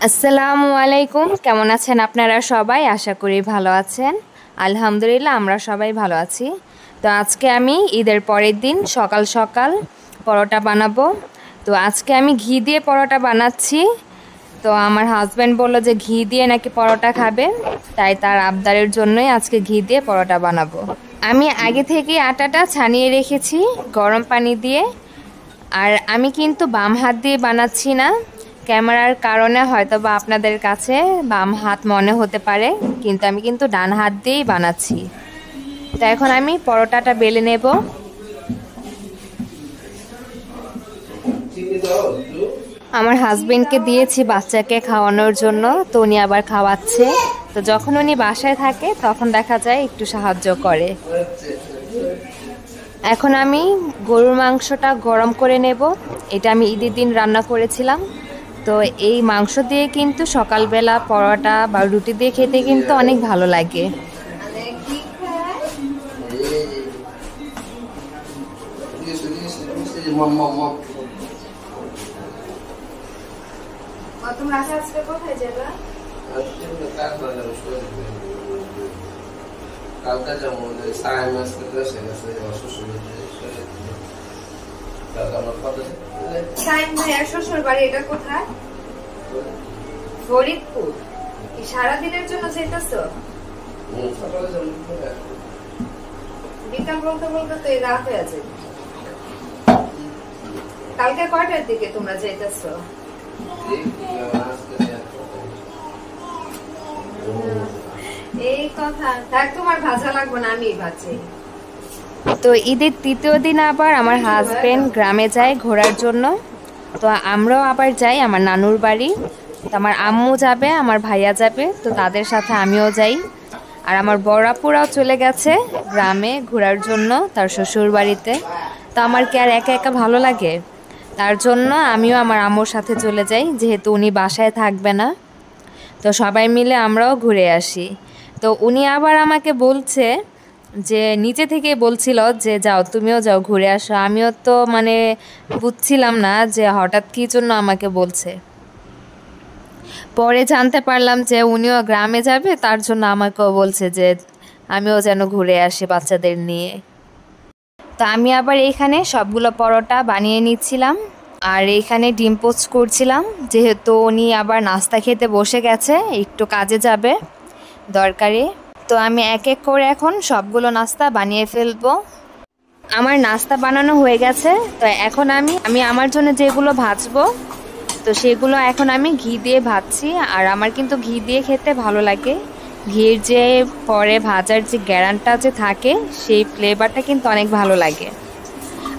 আসসালামু আলাইকুম। কেমন আছেন আপনারা সবাই? আশা করি ভালো আছেন। আলহামদুলিল্লাহ আমরা সবাই ভালো আছি। তো আজকে আমি ঈদের পরের দিন সকাল সকাল পরোটা বানাবো। তো আজকে আমি ঘি দিয়ে পরোটা বানাচ্ছি। তো আমার হাজব্যান্ড বললো যে ঘি দিয়ে নাকি পরোটা খাবে, তাই তার আবদারের জন্যই আজকে ঘি দিয়ে পরোটা বানাবো। আমি আগে থেকেই আটাটা ছানিয়ে রেখেছি গরম পানি দিয়ে। আর আমি কিন্তু বাম হাত দিয়ে বানাচ্ছি না, ক্যামেরার কারণে হয়তো বা আপনাদের কাছে বাম হাত মনে হতে পারে, কিন্তু আমি কিন্তু ডান হাত দিয়েই বানাচ্ছি। তো এখন আমি পরোটাটা বেলে নেব। আমার হাজবেন্ডকে দিয়েছি বাচ্চাকে খাওয়ানোর জন্য, তো উনি আবার খাওয়াচ্ছে। তো যখন উনি বাসায় থাকে তখন দেখা যায় একটু সাহায্য করে। এখন আমি গরুর মাংসটা গরম করে নেব। এটা আমি ঈদের দিন রান্না করেছিলাম। তো এই মাংস দিয়ে কিন্তু সকালবেলা পরোটা বা রুটি দিয়ে খেতে কিন্তু অনেক ভালো লাগে। কালকে যেমন সাড়ে মাস গেছে শ্বশুর বাড়ি এটা কোথায়? ফরিদপুর। সারাদিনের জন্য যেতেছো? বিকাল বলতে বলতে তো এই রাত হয়ে আছে। কালকে কয়টার দিকে তোমরা যেতেছো? এই কথা থাক, তোমার ভাজা লাগবে না, আমি ভাজি। তো ঈদের তৃতীয় দিন আবার আমার হাজবেন্ড গ্রামে যায় ঘোরার জন্য। তো আমরাও আবার যাই আমার নানুর বাড়ি। তো আমার আম্মু যাবে, আমার ভাইয়া যাবে, তো তাদের সাথে আমিও যাই। আর আমার বড় আপুরাও চলে গেছে গ্রামে ঘোরার জন্য তার শ্বশুর বাড়িতে। তো আমার কি আর একা একা ভালো লাগে? তার জন্য আমিও আমার আম্মুর সাথে চলে যাই, যেহেতু উনি বাসায় থাকবে না। তো সবাই মিলে আমরাও ঘুরে আসি। তো উনি আবার আমাকে বলছে যে নিচে থেকে বলছিল যে যাও, তুমিও যাও ঘুরে আসো। আমিও তো বুঝছিলাম না যে হঠাৎ কী জন্য আমাকে বলছে। পরে জানতে পারলাম যে উনিও গ্রামে যাবে, তার জন্য আমাকেও বলছে যে আমিও যেন ঘুরে আসি বাচ্চাদের নিয়ে। তো আমি আবার এইখানে সবগুলো পরোটা বানিয়ে নিচ্ছিলাম, আর এইখানে ডিম পোচ করছিলাম, যেহেতু উনি আবার নাস্তা খেতে বসে গেছে, একটু কাজে যাবে দরকারি। তো আমি এক এক করে এখন সবগুলো নাস্তা বানিয়ে ফেলবো। আমার নাস্তা বানানো হয়ে গেছে। তো এখন আমি আমার জন্য যেগুলো ভাজবো, তো সেগুলো এখন আমি ঘি দিয়ে ভাজছি। আর আমার কিন্তু ঘি দিয়ে খেতে ভালো লাগে। ঘির যে পরে ভাজার যে গ্যারান্টটা যে থাকে, সেই ফ্লেভারটা কিন্তু অনেক ভালো লাগে।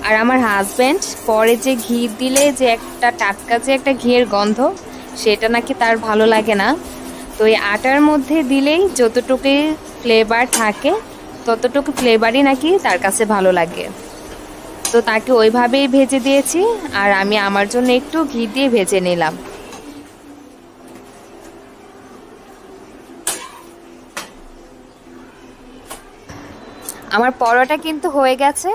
আর আমার হাজব্যান্ড পরে যে ঘি দিলে যে একটা টাটকা যে একটা ঘিয়ের গন্ধ, সেটা নাকি তার ভালো লাগে না। তো এই আটার মধ্যে দিলেই যতটুকু ফ্লেভার থাকে, ততটুকু ফ্লেভারই নাকি তার কাছে ভালো লাগে। তো তাকে ওইভাবেই ভেজে দিয়েছি, আর আমি আমার জন্য একটু ঘি দিয়ে ভেজে নিলাম। আমার পরোটা কিন্তু হয়ে গেছে,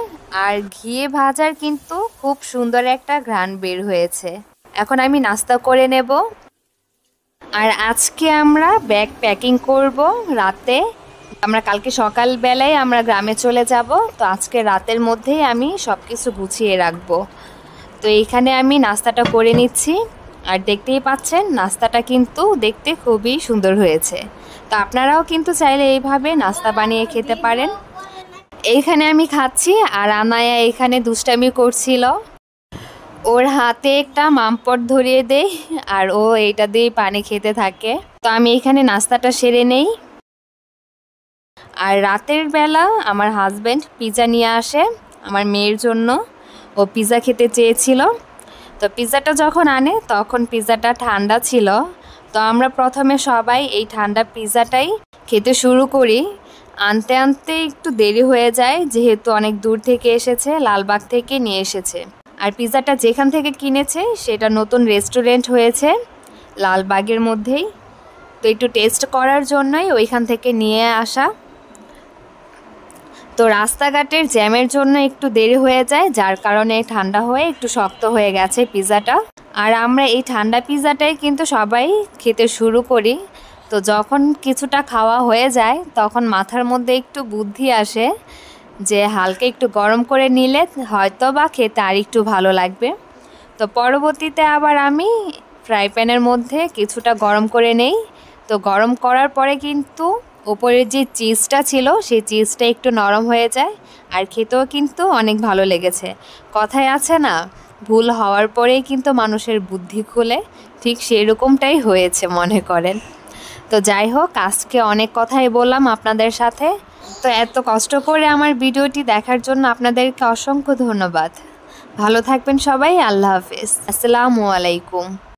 আর ঘিয়ে ভাজার কিন্তু খুব সুন্দর একটা ঘ্রাণ বের হয়েছে। এখন আমি নাস্তা করে নেব। আর আজকে আমরা ব্যাগ প্যাকিং করব রাতে। আমরা কালকে সকালবেলায় আমরা গ্রামে চলে যাব। তো আজকে রাতের মধ্যেই আমি সব কিছু গুছিয়ে রাখবো। তো এইখানে আমি নাস্তাটা করে নিচ্ছি। আর দেখতেই পাচ্ছেন নাস্তাটা কিন্তু দেখতে খুবই সুন্দর হয়েছে। তো আপনারাও কিন্তু চাইলে এইভাবে নাস্তা বানিয়ে খেতে পারেন। এইখানে আমি খাচ্ছি, আর আনায়া এখানে দুষ্টামি করছিল। ওর হাতে একটা মামপট ধরিয়ে দেই, আর ও এইটা দিয়ে পানি খেতে থাকে। তো আমি এখানে নাস্তাটা সেরে নেই। আর রাতের বেলা আমার হাজব্যান্ড পিৎজা নিয়ে আসে আমার মেয়ের জন্য। ও পিৎজা খেতে চেয়েছিল। তো পিৎজাটা যখন আনে তখন পিৎজাটা ঠান্ডা ছিল। তো আমরা প্রথমে সবাই এই ঠান্ডা পিৎজাটাই খেতে শুরু করি। আনতে আনতে একটু দেরি হয়ে যায়, যেহেতু অনেক দূর থেকে এসেছে, লালবাগ থেকে নিয়ে এসেছে। আর পিৎজাটা যেখান থেকে কিনেছে সেটা নতুন রেস্টুরেন্ট হয়েছে লালবাগের মধ্যেই। তো একটু টেস্ট করার জন্যই ওইখান থেকে নিয়ে আসা। তো রাস্তাঘাটের জ্যামের জন্য একটু দেরি হয়ে যায়, যার কারণে ঠান্ডা হয়ে একটু শক্ত হয়ে গেছে পিৎজাটা। আর আমরা এই ঠান্ডা পিৎজাটাই কিন্তু সবাই খেতে শুরু করি। তো যখন কিছুটা খাওয়া হয়ে যায় তখন মাথার মধ্যে একটু বুদ্ধি আসে যে হালকা একটু গরম করে নিলে হয়তো বা খেতে আর একটু ভালো লাগবে। তো পরবর্তীতে আবার আমি ফ্রাই প্যানের মধ্যে কিছুটা গরম করে নেই। তো গরম করার পরে কিন্তু ওপরের যে চিজটা ছিল সেই চিজটা একটু নরম হয়ে যায়, আর খেতেও কিন্তু অনেক ভালো লেগেছে। কথায় আছে না, ভুল হওয়ার পরেই কিন্তু মানুষের বুদ্ধি খুলে, ঠিক সেরকমটাই হয়েছে মনে করেন। তো যাই হোক, আজকে অনেক কথাই বললাম আপনাদের সাথে। তো এত কষ্ট করে আমার ভিডিওটি দেখার জন্য আপনাদেরকে অসংখ্য ধন্যবাদ। ভালো থাকবেন সবাই। আল্লাহ হাফেজ। আসসালামু আলাইকুম।